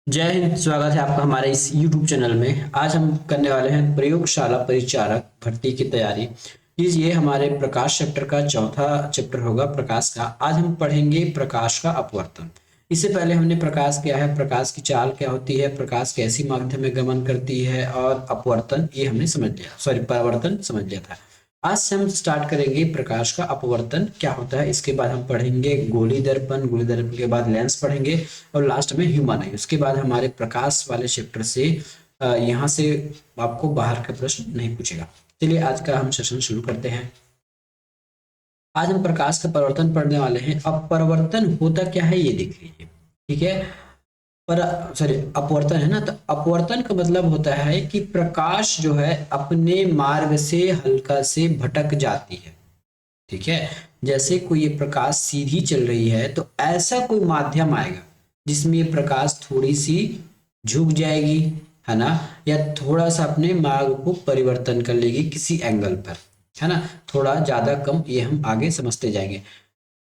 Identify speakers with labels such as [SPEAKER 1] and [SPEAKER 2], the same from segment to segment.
[SPEAKER 1] जय हिंद। स्वागत है आपका हमारे इस YouTube चैनल में। आज हम करने वाले हैं प्रयोगशाला परिचारक भर्ती की तैयारी। ये हमारे प्रकाश चैप्टर का चौथा चैप्टर होगा, प्रकाश का। आज हम पढ़ेंगे प्रकाश का अपवर्तन। इससे पहले हमने प्रकाश क्या है, प्रकाश की चाल क्या होती है, प्रकाश कैसी माध्यम में गमन करती है और अपवर्तन ये हमने समझ लिया, सॉरी परावर्तन समझ लिया था। आज से हम स्टार्ट करेंगे प्रकाश का अपवर्तन क्या होता है। इसके बाद हम पढ़ेंगे गोली दर्पण, गोली दर्पण के बाद लेंस पढ़ेंगे और लास्ट में ह्यूमन आई। उसके बाद हमारे प्रकाश वाले चैप्टर से यहाँ से आपको बाहर का प्रश्न नहीं पूछेगा। चलिए आज का हम सेशन शुरू करते हैं। आज हम प्रकाश का परिवर्तन पढ़ने वाले हैं। अब परिवर्तन होता क्या है ये देख लीजिए, ठीक है। पर सॉरी अपवर्तन है ना, तो अपवर्तन का मतलब होता है कि प्रकाश जो है अपने मार्ग से हल्का से भटक जाती है, ठीक है। जैसे कोई ये प्रकाश सीधी चल रही है तो ऐसा कोई माध्यम आएगा जिसमें ये प्रकाश थोड़ी सी झुक जाएगी, है ना, या थोड़ा सा अपने मार्ग को परिवर्तन कर लेगी किसी एंगल पर, है ना, थोड़ा ज्यादा कम, ये हम आगे समझते जाएंगे।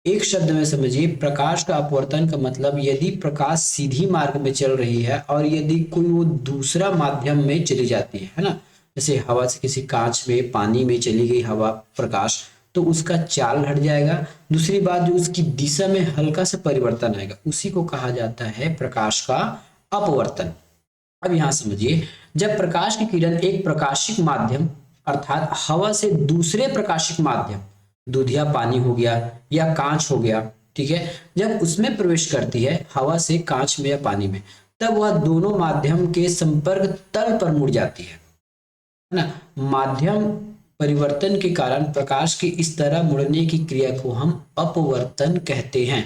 [SPEAKER 1] एक शब्द में समझिए, प्रकाश का अपवर्तन का मतलब यदि प्रकाश सीधी मार्ग में चल रही है और यदि कोई वो दूसरा माध्यम में चली जाती है ना, जैसे हवा से किसी कांच में पानी में चली गई हवा प्रकाश, तो उसका चाल हट जाएगा। दूसरी बात, जो उसकी दिशा में हल्का सा परिवर्तन आएगा उसी को कहा जाता है प्रकाश का अपवर्तन। अब यहां समझिए, जब प्रकाश की किरण एक प्रकाशिक माध्यम अर्थात हवा से दूसरे प्रकाशिक माध्यम, दूधिया पानी हो गया या कांच हो गया, ठीक है, जब उसमें प्रवेश करती है हवा से कांच में या पानी में, तब वह दोनों माध्यम के संपर्क तल पर मुड़ जाती है ना। माध्यम परिवर्तन के कारण प्रकाश की इस तरह मुड़ने की क्रिया को हम अपवर्तन कहते हैं,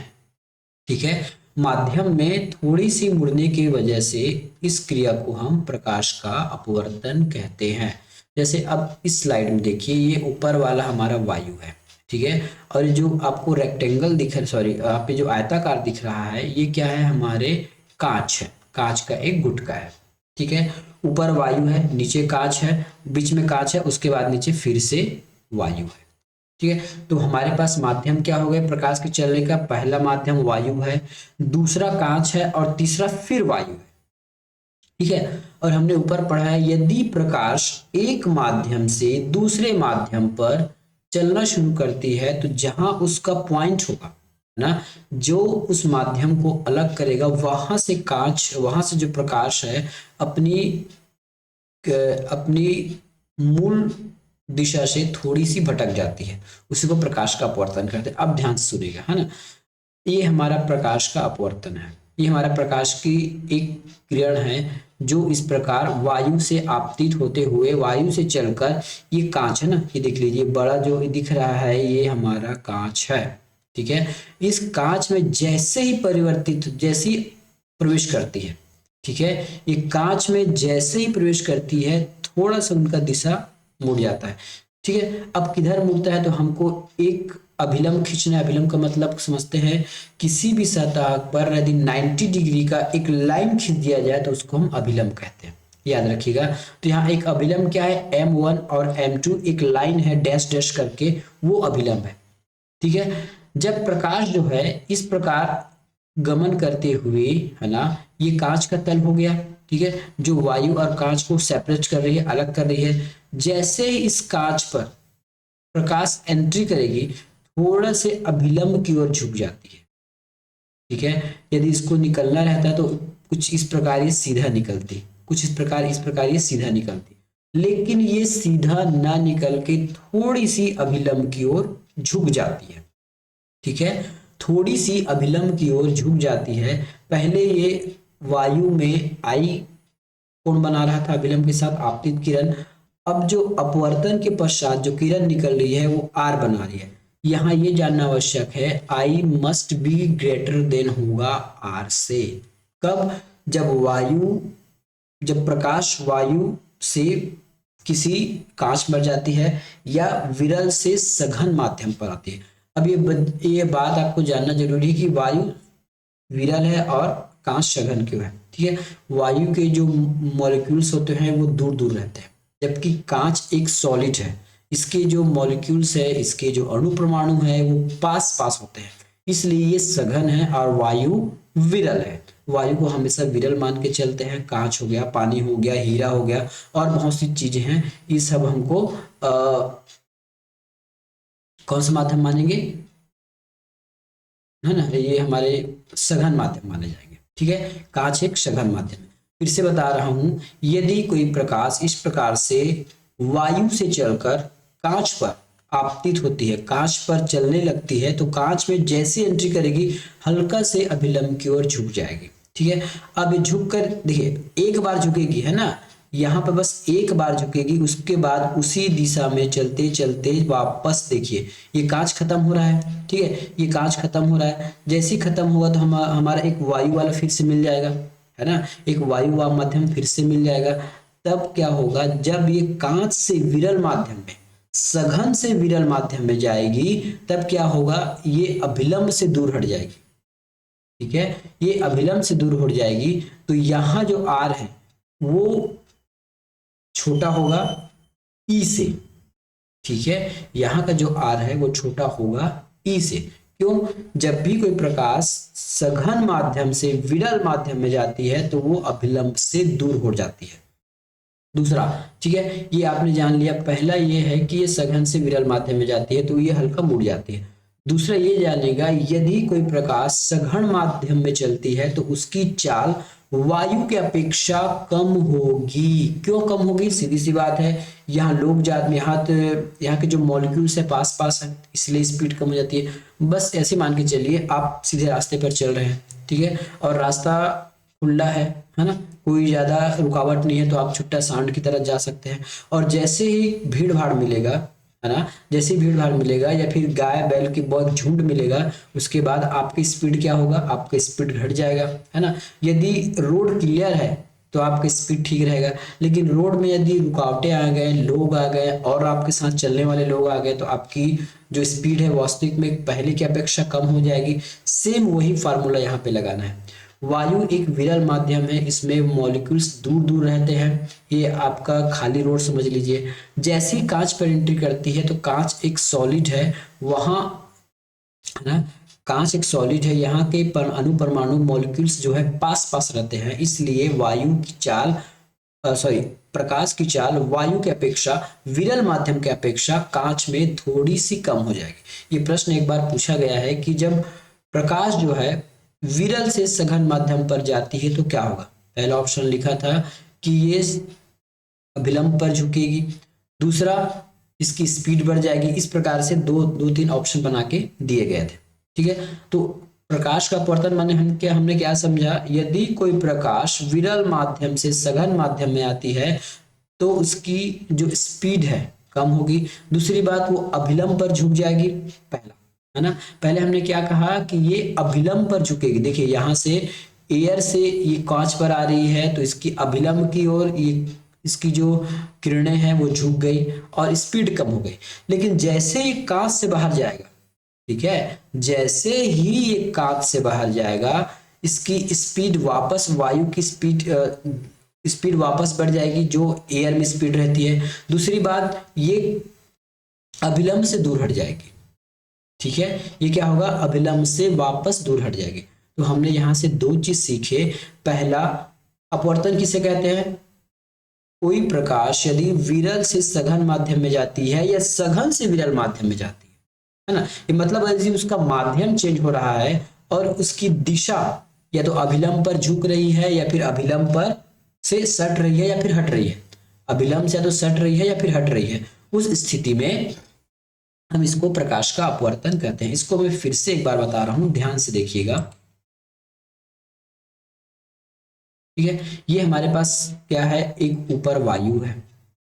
[SPEAKER 1] ठीक है। माध्यम में थोड़ी सी मुड़ने की वजह से इस क्रिया को हम प्रकाश का अपवर्तन कहते हैं। जैसे अब इस स्लाइड में देखिए, ये ऊपर वाला हमारा वायु है, ठीक है, और जो आपको रेक्टेंगल दिख रहा, सॉरी यहाँ पे जो आयताकार दिख रहा है, ये क्या है, हमारे कांच है, कांच का एक गुटका है, ठीक है। ऊपर वायु है, नीचे कांच है, बीच में कांच है, उसके बाद नीचे फिर से वायु है, ठीक है। तो हमारे पास माध्यम क्या हो गए प्रकाश के चलने का, पहला माध्यम वायु है, दूसरा कांच है और तीसरा फिर वायु है, ठीक है। और हमने ऊपर पढ़ा है, यदि प्रकाश एक माध्यम से दूसरे माध्यम पर चलना शुरू करती है तो जहां उसका पॉइंट होगा ना, जो उस माध्यम को अलग करेगा, वहां से कांच, वहां से जो प्रकाश है अपनी अपनी मूल दिशा से थोड़ी सी भटक जाती है, उसी को प्रकाश का अपवर्तन कहते हैं। अब ध्यान से सुनिएगा, है ना, ये हमारा प्रकाश का अपवर्तन है। ये हमारा प्रकाश की एक किरण है जो इस प्रकार वायु से आपतित होते हुए वायु से चलकर, ये कांच है ना, ये देख लीजिए बड़ा जो दिख रहा है ये हमारा कांच है, ठीक है। इस कांच में जैसे ही परिवर्तित, जैसी प्रवेश करती है, ठीक है, ये कांच में जैसे ही प्रवेश करती है थोड़ा सा उनका दिशा मुड़ जाता है, ठीक है। अब किधर मुड़ता है, तो हमको एक अभिलंब खींचना है। अभिलंब का मतलब समझते हैं, किसी भी सतह पर यदि 90 डिग्री का एक लाइन खींच दिया जाए तो उसको हम अभिलंब कहते हैं, याद रखिएगा। तो यहाँ एक अभिलंब क्या है, M1 और M2 एक लाइन है डैश डैश करके, वो अभिलंब है, ठीक है। जब प्रकाश जो है इस प्रकार गमन करते हुए, है ना, ये कांच का तल हो गया, ठीक है, जो वायु और कांच को सेपरेट कर रही है, अलग कर रही है। जैसे ही इस कांच पर प्रकाश एंट्री करेगी थोड़ा से अभिलंब की ओर झुक जाती है, ठीक है। यदि इसको निकलना रहता है तो कुछ इस प्रकार ये सीधा निकलती, कुछ इस प्रकार ये सीधा निकलती, लेकिन ये सीधा ना निकल के थोड़ी सी अभिलंब की ओर झुक जाती है, ठीक है। थोड़ी सी अभिलंब की ओर झुक जाती है। पहले ये वायु में आई कोण बना रहा था अभिलंब के साथ आपतित किरण, अब जो अपवर्तन के पश्चात जो किरण निकल रही है वो आर बना रही है। यहाँ ये जानना आवश्यक है, I must be greater than होगा आर से। कब, जब प्रकाश वायु से किसी कांच पर जाती है या विरल से सघन माध्यम पर आती है। अब ये बात आपको जानना जरूरी है कि वायु विरल है और कांच सघन क्यों है, ठीक है। वायु के जो मॉलिक्यूल्स होते हैं वो दूर दूर रहते हैं, जबकि कांच एक सॉलिड है, इसके जो मॉलिक्यूल्स है, इसके जो अणु परमाणु है वो पास पास होते हैं, इसलिए ये सघन है और वायु विरल है। वायु को हमेशा विरल मान के चलते हैं। कांच हो गया, पानी हो गया, हीरा हो गया और बहुत सी चीजें हैं, ये सब हमको कौन सा माध्यम मानेंगे, है ना, ये हमारे सघन माध्यम माने जाएंगे। ठीक है, कांच एक सघन माध्यम है। फिर से बता रहा हूं, यदि कोई प्रकाश इस प्रकार से वायु से चलकर कांच पर आपतित होती है, कांच पर चलने लगती है, तो कांच में जैसे एंट्री करेगी हल्का से अभिलंब की ओर झुक जाएगी। ठीक है, अब ये झुक कर देखिए, एक बार झुकेगी, है ना, यहाँ पे बस एक बार झुकेगी, उसके बाद उसी दिशा में चलते चलते वापस देखिए ये कांच खत्म हो रहा है। ठीक है, ये कांच खत्म हो रहा है, जैसे ही खत्म होगा तो हमारा एक वायु वाला फिर से मिल जाएगा, है ना, एक वायु वाला माध्यम फिर से मिल जाएगा। तब क्या होगा, जब ये कांच से विरल माध्यम में, सघन से विरल माध्यम में जाएगी, तब क्या होगा, ये अभिलंब से दूर हट जाएगी। ठीक है, ये अभिलंब से दूर हट जाएगी, तो यहाँ जो आर है वो छोटा होगा ई से। ठीक है, यहाँ का जो आर है वो छोटा होगा ई से। क्यों, जब भी कोई प्रकाश सघन माध्यम से विरल माध्यम में जाती है तो वो अभिलंब से दूर हो जाती है। दूसरा, ठीक है, ये आपने जान लिया, पहला ये है कि ये सघन से विरल माध्यम में जाती है तो ये हल्का मुड़ जाती है। दूसरा ये जानेगा, यदि कोई प्रकाश सघन माध्यम में चलती है तो उसकी चाल वायु के अपेक्षा कम होगी। क्यों कम होगी, सीधी सी बात है, यहाँ लोग जात में यहाँ के जो मॉलिक्यूल्स है पास पास है, इसलिए स्पीड कम हो जाती है। बस ऐसे मान के चलिए आप सीधे रास्ते पर चल रहे हैं, ठीक है, और रास्ता खुला है ना, कोई ज्यादा रुकावट नहीं है, तो आप छुट्टा सांड की तरह जा सकते हैं। और जैसे ही भीड़ भाड़ मिलेगा, है ना, जैसे ही भीड़ भाड़ मिलेगा या फिर गाय बैल की बहुत झुंड मिलेगा, उसके बाद आपकी स्पीड क्या होगा, आपका स्पीड घट जाएगा, है ना। यदि रोड क्लियर है तो आपका स्पीड ठीक रहेगा, लेकिन रोड में यदि रुकावटें आ गए, लोग आ गए और आपके साथ चलने वाले लोग आ गए, तो आपकी जो स्पीड है वास्तविक में पहले की अपेक्षा कम हो जाएगी। सेम वही फार्मूला यहाँ पे लगाना है। वायु एक विरल माध्यम है, इसमें मॉलिक्यूल्स दूर दूर रहते हैं, ये आपका खाली रोड समझ लीजिए। जैसे ही कांच पर एंट्री करती है तो कांच एक सॉलिड है, वहां, है ना, कांच एक सॉलिड है, यहाँ के अणु परमाणु मॉलिक्यूल्स जो है पास पास रहते हैं, इसलिए वायु की चाल प्रकाश की चाल वायु के अपेक्षा, विरल माध्यम के अपेक्षा कांच में थोड़ी सी कम हो जाएगी। ये प्रश्न एक बार पूछा गया है कि जब प्रकाश जो है विरल से सघन माध्यम पर जाती है तो क्या होगा। पहला ऑप्शन लिखा था कि ये अभिलंब पर झुकेगी, दूसरा इसकी स्पीड बढ़ जाएगी। इस प्रकार से दो तीन ऑप्शन बना के दिए गए थे। ठीक है, तो प्रकाश का अपवर्तन माने हमने क्या समझा, यदि कोई प्रकाश विरल माध्यम से सघन माध्यम में आती है तो उसकी जो स्पीड है कम होगी। दूसरी बात, वो अभिलंब पर झुक जाएगी, पहला, है ना। पहले हमने क्या कहा कि ये अभिलंब पर झुकेगी। देखिए यहाँ से एयर से ये कांच पर आ रही है तो इसकी अभिलंब की ओर ये इसकी जो किरणें हैं वो झुक गई और स्पीड कम हो गई। लेकिन जैसे ही कांच से बाहर जाएगा, ठीक है, जैसे ही ये कांच से बाहर जाएगा, इसकी स्पीड वापस, वायु की स्पीड वापस बढ़ जाएगी जो एयर में स्पीड रहती है। दूसरी बात, ये अभिलंब से दूर हट जाएगी। ठीक है, ये क्या होगा, अभिलंब से वापस दूर हट जाएगी। तो हमने यहां से दो चीज सीखे। पहला, अपवर्तन किसे कहते हैं, कोई प्रकाश यदि विरल से सघन माध्यम में जाती है या सघन से विरल माध्यम में जाती है ना, ये मतलब यदि उसका माध्यम चेंज हो रहा है और उसकी दिशा या तो अभिलंब पर झुक रही है या फिर अभिलंब पर से सट रही है या फिर हट रही है, अभिलंब से या तो सट रही है या फिर हट रही है, उस स्थिति में हम इसको प्रकाश का अपवर्तन कहते हैं। इसको मैं फिर से एक बार बता रहा हूं, ध्यान से देखिएगा। ठीक है, ये हमारे पास क्या है, एक ऊपर वायु है,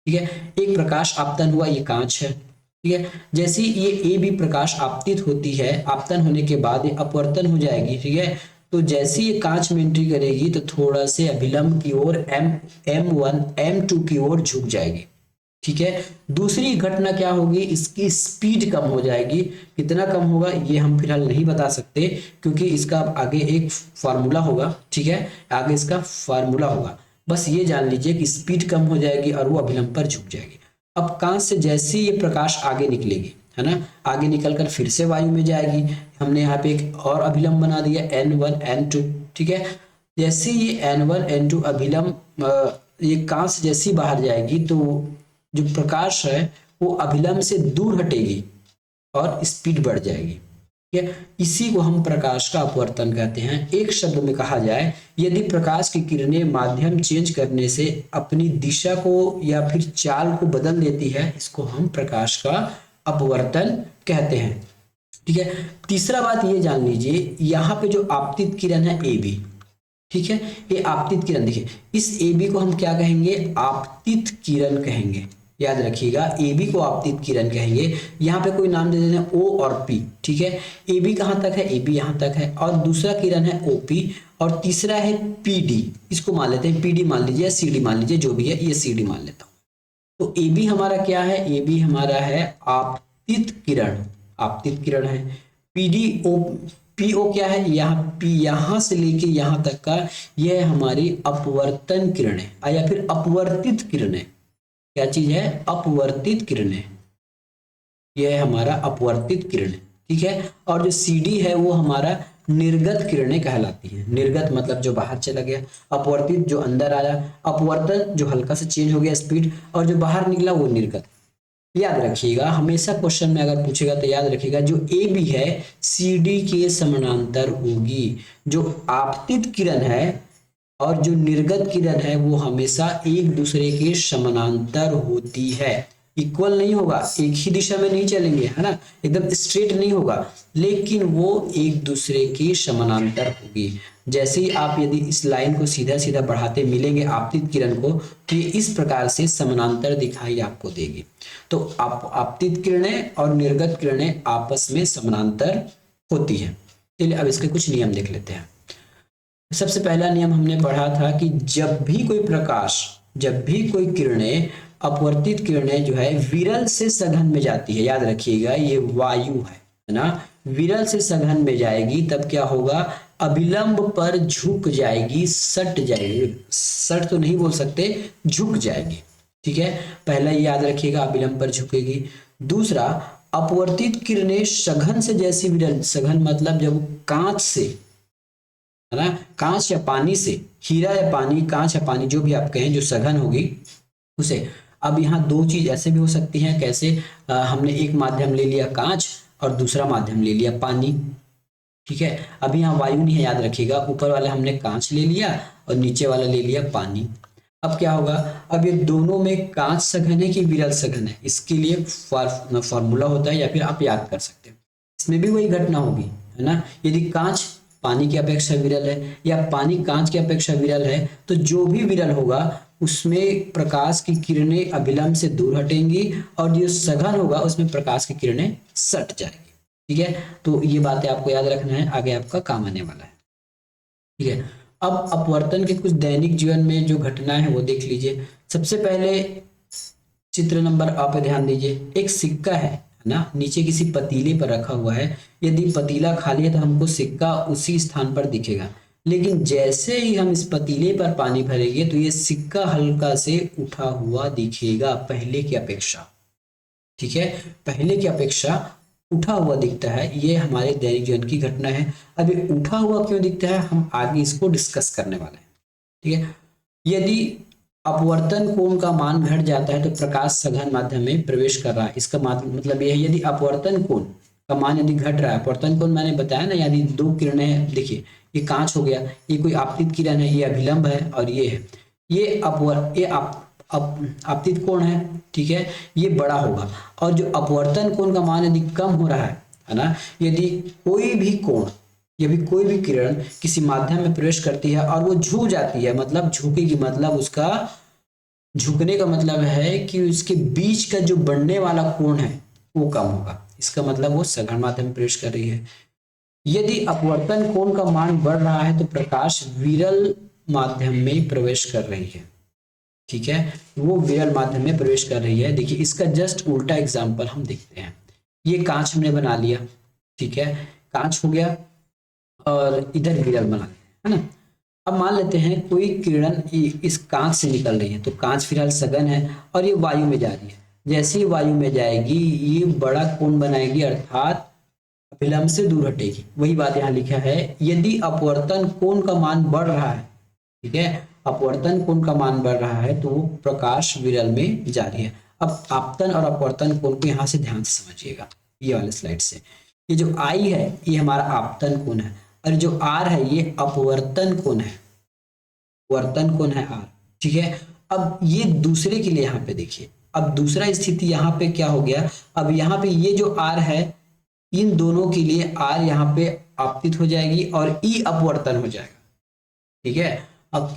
[SPEAKER 1] ठीक है, एक प्रकाश आपतन हुआ, ये कांच है, ठीक है। जैसे ये ए बी प्रकाश आपतित होती है, आपतन होने के बाद ये अपवर्तन हो जाएगी, ठीक है। तो जैसे ये कांच में एंट्री करेगी तो थोड़ा से अभिलंब की ओर M1 M2 की ओर झुक जाएगी, ठीक है। दूसरी घटना क्या होगी, इसकी स्पीड कम हो जाएगी। कितना कम होगा ये हम फिलहाल नहीं बता सकते, क्योंकि इसका आगे एक फार्मूला होगा, ठीक है, आगे इसका फार्मूला होगा। बस ये जान लीजिए कि स्पीड कम हो जाएगी और वो अभिलंब पर झुक जाएगी। अब कांच से जैसे ये प्रकाश आगे निकलेगी, है ना, आगे निकलकर फिर से वायु में जाएगी। हमने यहाँ पे एक और अभिलंब बना दिया N1 N2, ठीक है। जैसे ये N1 N2 अभिलंब ये कांच जैसी बाहर जाएगी तो जो प्रकाश है वो अभिलंब से दूर हटेगी और स्पीड बढ़ जाएगी। ठीक है, इसी को हम प्रकाश का अपवर्तन कहते हैं। एक शब्द में कहा जाए, यदि प्रकाश की किरणें माध्यम चेंज करने से अपनी दिशा को या फिर चाल को बदल देती है, इसको हम प्रकाश का अपवर्तन कहते हैं। ठीक है, तीसरा बात ये जान लीजिए, यहाँ पे जो आपतित किरण है ए बी, ठीक है, ये आपतित किरण, देखिए इस ए बी को हम क्या कहेंगे, आपतित किरण कहेंगे। याद रखिएगा, ए बी को आपतित किरण कहेंगे। यहाँ पे कोई नाम दे देते हैं ओ और पी। ठीक है, ए बी कहाँ तक है, ए बी यहाँ तक है, और दूसरा किरण है ओ पी, और तीसरा है पी डी। इसको मान लेते हैं, पी डी मान लीजिए, सी डी मान लीजिए, जो भी है, ये सी डी मान लेता हूँ। तो ए बी हमारा क्या है, ए बी हमारा है आपतित किरण, आपतित किरण है। P D O, P O क्या है, यहाँ पी, यहाँ से लेके यहाँ तक का, यह हमारी अपवर्तन किरणें या फिर अपवर्तित किरणें। क्या चीज है, अपवर्तित किरणें, यह है हमारा अपवर्तित किरणें। ठीक है, और जो सी डी है वो हमारा निर्गत किरणें कहलाती हैं। निर्गत मतलब जो बाहर चला गया, अपवर्तित जो अंदर आया, अपवर्तन जो हल्का से चेंज हो गया स्पीड, और जो बाहर निकला वो निर्गत। याद रखिएगा, हमेशा क्वेश्चन में अगर पूछेगा तो याद रखिएगा, जो ए बी है सी डी के समानांतर होगी। जो आपतित किरण है और जो निर्गत किरण है वो हमेशा एक दूसरे के समानांतर होती है। इक्वल नहीं होगा, एक ही दिशा में नहीं चलेंगे, है ना, एकदम स्ट्रेट नहीं होगा, लेकिन वो एक दूसरे के समानांतर होगी। जैसे ही आप यदि इस लाइन को सीधा सीधा बढ़ाते मिलेंगे आपतित किरण को, तो ये इस प्रकार से समानांतर दिखाई आपको देगी। तो आपतित किरणें और निर्गत किरणें आपस में समानांतर होती है। चलिए अब इसके कुछ नियम देख लेते हैं। सबसे पहला नियम हमने पढ़ा था कि जब भी कोई प्रकाश, जब भी कोई किरणें, अपवर्तित किरणें जो है विरल से सघन में जाती है, याद रखिएगा ये वायु है ना, विरल से सघन में जाएगी, तब क्या होगा, अभिलंब पर झुक जाएगी, सट जाएगी, सट तो नहीं बोल सकते, झुक जाएगी। ठीक है, पहला याद रखिएगा, अभिलंब पर झुकेगी। दूसरा, अपवर्तित किरणें सघन से जैसी विरल, सघन मतलब जब कांच से, है ना, कांच या पानी से, हीरा या पानी, कांच या पानी, जो भी आप कहें, जो सघन होगी उसे। अब यहाँ दो चीज ऐसे भी हो सकती हैं, कैसे, हमने एक माध्यम ले लिया कांच और दूसरा माध्यम ले लिया पानी। ठीक है, अभी यहाँ वायु नहीं है, याद रखिएगा, ऊपर वाला हमने कांच ले लिया और नीचे वाला ले लिया पानी। अब क्या होगा, अब ये दोनों में कांच सघन है कि विरल सघन है, इसके लिए फॉर्मूला होता है, या फिर आप याद कर सकते हो। इसमें भी वही घटना होगी, है ना, यदि कांच पानी की अपेक्षा विरल है या पानी कांच की अपेक्षा विरल है, तो जो भी विरल होगा उसमें प्रकाश की किरणें अभिलंब से दूर हटेंगी, और जो सघन होगा उसमें प्रकाश की किरणें सट जाएंगी। ठीक है, तो ये बातें आपको याद रखना है, आगे आपका काम आने वाला है। ठीक है, अब अपवर्तन के कुछ दैनिक जीवन में जो घटना है वो देख लीजिए। सबसे पहले चित्र नंबर आ पे ध्यान दीजिए, एक सिक्का है ना, नीचे किसी पतीले पर रखा हुआ है। यदि पतीला खाली है तो हमको सिक्का उसी स्थान पर दिखेगा, लेकिन जैसे ही हम इस पतीले पर पानी भरेंगे तो ये सिक्का हल्का से उठा हुआ दिखेगा पहले की अपेक्षा। ठीक है, पहले की अपेक्षा उठा हुआ दिखता है, ये हमारे दैनिक जीवन की घटना है। अब ये उठा हुआ क्यों दिखता है, हम आगे इसको डिस्कस करने वाले हैं। ठीक है, यदि अपवर्तन कोण का मान घट जाता है तो प्रकाश सघन माध्यम में प्रवेश कर रहा है, इसका मतलब यह है, यदि अपवर्तन कोण का मान यदि घट रहा है, अपवर्तन कोण मैंने बताया ना, यदि दो किरणें, देखिए ये कांच हो गया, ये कोई आपतित किरण है, ये अभिलंब है, और ये है, ये आपतित कोण है। ठीक है, ये बड़ा होगा, और जो अपवर्तन कोण का मान यदि कम हो रहा है ना, यदि कोई भी कोण, यदि कोई भी किरण किसी माध्यम में प्रवेश करती है और वो झुक जाती है, मतलब झुकेगी, मतलब उसका झुकने का मतलब है कि उसके बीच का जो बढ़ने वाला कोण है वो कम होगा, इसका मतलब वो सघन माध्यम में प्रवेश कर रही है। यदि अपवर्तन कोण का मान बढ़ रहा है तो प्रकाश विरल माध्यम में प्रवेश कर रही है। ठीक है, वो विरल माध्यम में प्रवेश कर रही है। देखिए इसका जस्ट उल्टा एग्जाम्पल हम देखते हैं। ये कांच हमने बना लिया, ठीक है, कांच हो गया, और इधर विरल बना लिया, है ना। अब मान लेते हैं कोई किरण इस कांच से निकल रही है, तो कांच फिलहाल सघन है और ये वायु में जा रही है। जैसे ही वायु में जाएगी ये बड़ा कोण बनाएगी, अर्थात विलंब से दूर हटेगी। वही बात यहाँ लिखा है, यदि अपवर्तन कोण का मान बढ़ रहा है, ठीक है, अपवर्तन कोण का मान बढ़ रहा है तो वो प्रकाश विरल में जारी है। अब आपतन और अपवर्तन कोण को यहाँ से ध्यान से समझिएगा, ये वाले स्लाइड से। ये जो आई है ये हमारा आपतन कोण है, और जो आर है ये अपवर्तन कोण है, वर्तन कोण है आर, ठीक है। अब ये दूसरे के लिए यहाँ पे देखिए, अब दूसरा स्थिति यहाँ पे क्या हो गया, अब यहाँ पे ये जो आर है इन दोनों के लिए आर यहाँ पे आपतित हो जाएगी और ई अपवर्तन हो जाएगा, ठीक है। अब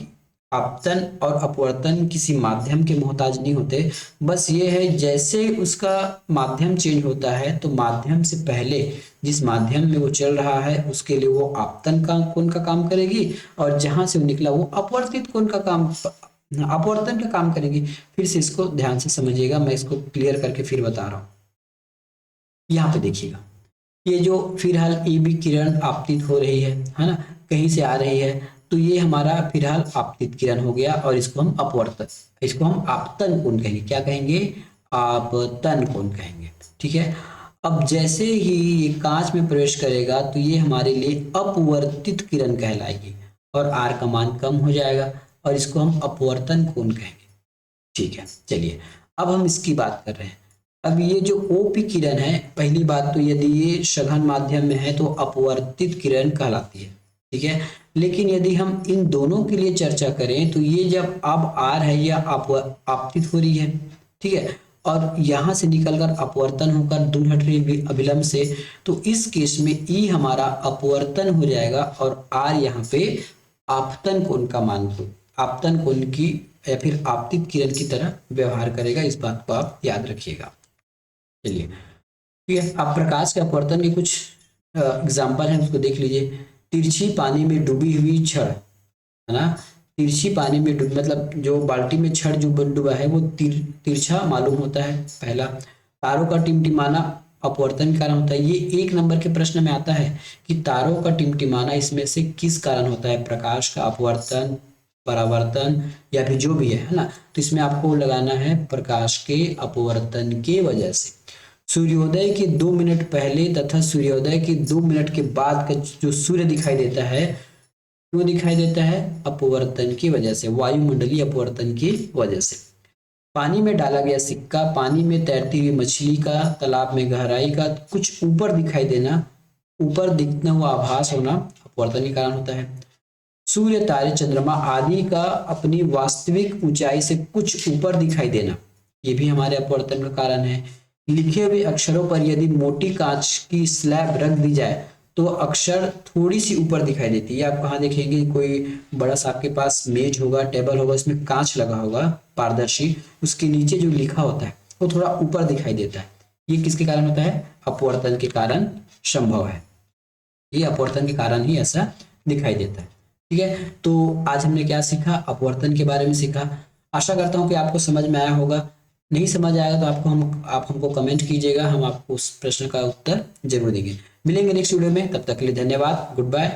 [SPEAKER 1] आपतन और अपवर्तन किसी माध्यम के मोहताज नहीं होते, बस ये है जैसे उसका माध्यम चेंज होता है तो माध्यम से पहले जिस माध्यम में वो चल रहा है उसके लिए वो आपतन का कोण का काम करेगी, और जहां से वो निकला वो अपवर्तित कोण का काम, अपवर्तन का काम करेगी। फिर से इसको ध्यान से समझिएगा, मैं इसको क्लियर करके फिर बता रहा हूँ। यहाँ पे देखिएगा, ये जो फिलहाल ई बी किरण आपतित हो रही है ना, कहीं से आ रही है, तो ये हमारा फिलहाल आपतित किरण हो गया, और इसको हम अपवर्तन, इसको हम आपतन कोण कहेंगे। क्या कहेंगे? आपतन कोण कहेंगे, ठीक है। अब जैसे ही ये कांच में प्रवेश करेगा तो ये हमारे लिए अपवर्तित किरण कहलाएगी, और आर का मान कम हो जाएगा, और इसको हम अपवर्तन कोण कहेंगे, ठीक है। चलिए अब हम इसकी बात कर रहे हैं। अब ये जो ओपी किरण है, पहली बात तो यदि ये सघन माध्यम में है तो अपवर्तित किरण कहलाती है, ठीक है। लेकिन यदि हम इन दोनों के लिए चर्चा करें तो ये जब अब आर है या आपतित हो रही है, ठीक है, और यहाँ से निकलकर अपवर्तन होकर दूर हट रही है अभिलंब से, तो इस केस में ई हमारा अपवर्तन हो जाएगा और आर यहाँ पे आपतन कोण का मान को, आपतन कोण की या फिर आपतित किरण की तरह व्यवहार करेगा। इस बात को आप याद रखिएगा। चलिए ठीक है, आप प्रकाश के अपवर्तन के कुछ एग्जाम्पल हैं उसको देख लीजिए। तिरछी पानी में डूबी हुई छड़, है ना, तिरछी पानी में डूब मतलब जो बाल्टी में छड़ जो डूबा है वो तिरछा मालूम होता है, पहला। तारों का टिमटिमाना अपवर्तन के कारण होता है। ये 1 नंबर के प्रश्न में आता है कि तारों का टिमटिमाना इसमें से किस कारण होता है, प्रकाश का अपवर्तन, परावर्तन, या फिर जो भी है ना। तो इसमें आपको लगाना है प्रकाश के अपवर्तन के वजह से। सूर्योदय के 2 मिनट पहले तथा सूर्योदय के 2 मिनट के बाद का जो सूर्य दिखाई देता है, क्यों दिखाई देता है? अपवर्तन की वजह से, वायुमंडलीय अपवर्तन की वजह से। पानी में डाला गया सिक्का, पानी में तैरती हुई मछली का, तालाब में गहराई का कुछ ऊपर दिखाई देना, ऊपर दिखना हुआ आभास होना अपवर्तन के कारण होता है। सूर्य, तारे, चंद्रमा आदि का अपनी वास्तविक ऊंचाई से कुछ ऊपर दिखाई देना, ये भी हमारे अपवर्तन का कारण है। लिखे हुए अक्षरों पर यदि मोटी कांच की स्लैब रख दी जाए तो अक्षर थोड़ी सी ऊपर दिखाई देती है। आप कहाँ देखेंगे, कोई बड़ा सा आपके पास मेज होगा, टेबल होगा, इसमें कांच लगा होगा पारदर्शी, उसके नीचे जो लिखा होता है वो थोड़ा ऊपर दिखाई देता है। ये किसके कारण होता है? अपवर्तन के कारण संभव है, ये अपवर्तन के कारण ही ऐसा दिखाई देता है, ठीक है। तो आज हमने क्या सीखा? अपवर्तन के बारे में सीखा। आशा करता हूँ कि आपको समझ में आया होगा। नहीं समझ आएगा तो आप हमको कमेंट कीजिएगा, हम आपको उस प्रश्न का उत्तर जरूर देंगे। मिलेंगे नेक्स्ट वीडियो में, तब तक के लिए धन्यवाद, गुड बाय।